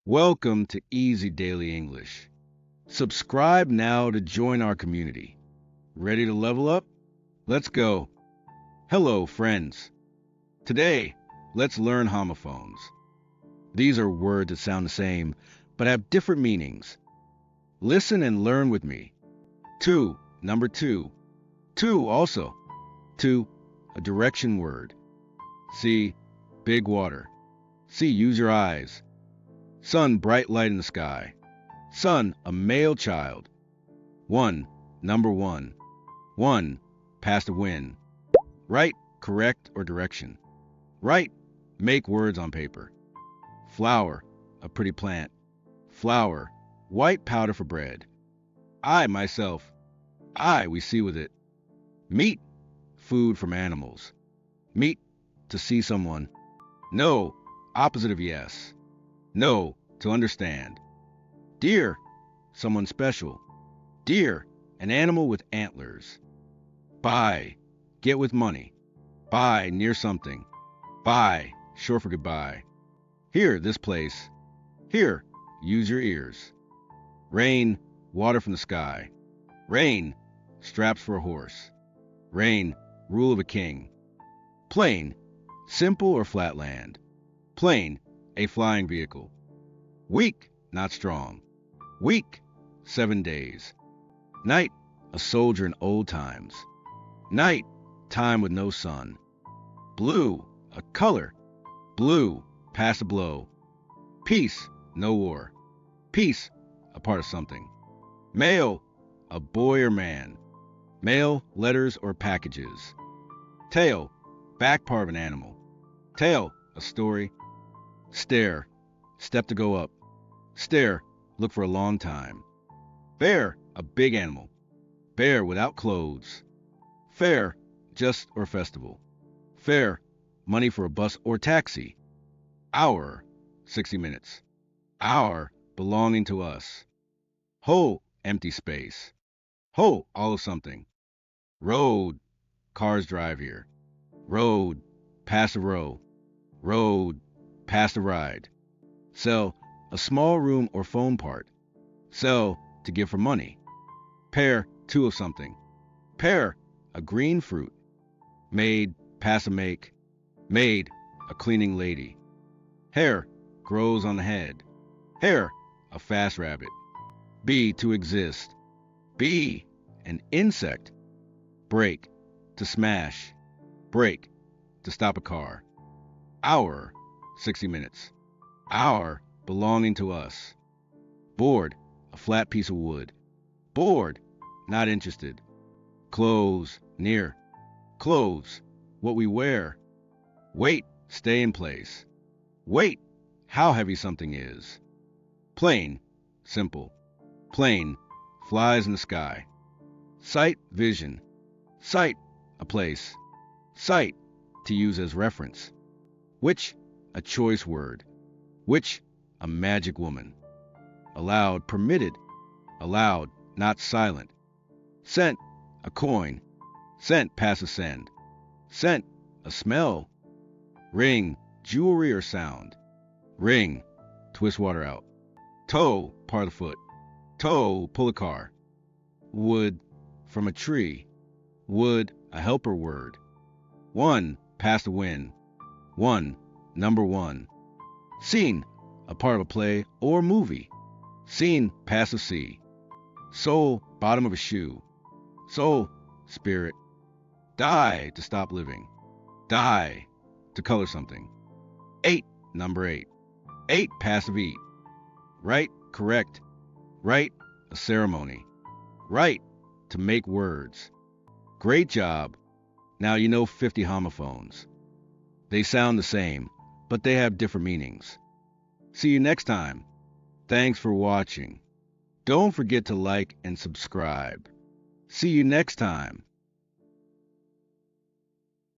Welcome to Easy Daily English. Subscribe now to join our community. Ready to level up? Let's go. Hello, friends. Today, let's learn homophones. These are words that sound the same, but have different meanings. Listen and learn with me. To, number two. To also. To, a direction word. See, big water. See, use your eyes. Sun, bright light in the sky. Son, a male child. One, number one. One, past the wind. Right, correct, or direction. Right, make words on paper. Flower, a pretty plant. Flour, white powder for bread. I, myself. We see with it. Meat, food from animals. Meet, to see someone. No, opposite of yes. No, to understand. Deer, someone special. Deer, an animal with antlers. Buy, get with money. Buy, near something. Bye, short for goodbye. Here, this place. Here, use your ears. Rain, water from the sky. Rain, straps for a horse. Rain, rule of a king. Plane, simple or flat land. Plane, a flying vehicle. Weak, not strong. Week, 7 days. Night, a soldier in old times. Night, time with no sun. Blue, a color. Blue, pass a blow. Peace, no war. Peace, a part of something. Mail, a boy or man. Mail, letters or packages. Tail, back part of an animal. Tale, a story. Stair, step to go up. Stare, look for a long time. Bear, a big animal. Bear without clothes. Fair, just or festival. Fare, money for a bus or taxi. Hour, 60 minutes. Hour, belonging to us. Ho, empty space. Ho, all of something. Road, cars drive here. Road, pass a row. Road, pass a ride. Sell, a small room or phone part. Sell, to give for money. Pair, two of something. Pear, a green fruit. Maid, pass a make. Maid, a cleaning lady. Hair, grows on the head. Hare, a fast rabbit. Bee, to exist. Bee, an insect. Break, to smash. Break, to stop a car. Hour, 60 minutes. Hour, belonging to us. Board, a flat piece of wood. Bored, not interested. Clothes, near. Clothes, what we wear. Wait, stay in place. Wait, how heavy something is. Plane, simple. Plane, flies in the sky. Sight, vision. Sight, a place. Sight, to use as reference. Which, a choice word. Which, a magic woman. Allowed, permitted. Allowed, not silent. Scent, a coin. Scent, pass a send. Scent, a smell. Ring, jewelry or sound. Ring, twist water out. Toe, part of the foot. Toe, pull a car. Wood, from a tree. Wood, a helper word. One, pass the wind. One, number one. Scene, a part of a play or movie. Scene, pass a sea. Sole, bottom of a shoe. Soul, spirit. Die, to stop living. Die, to color something. Eight, number eight. Eight, passive eat. Right, correct. Right, a ceremony. Right, to make words. Great job. Now you know 50 homophones. They sound the same, but they have different meanings. See you next time. Thanks for watching. Don't forget to like and subscribe. See you next time.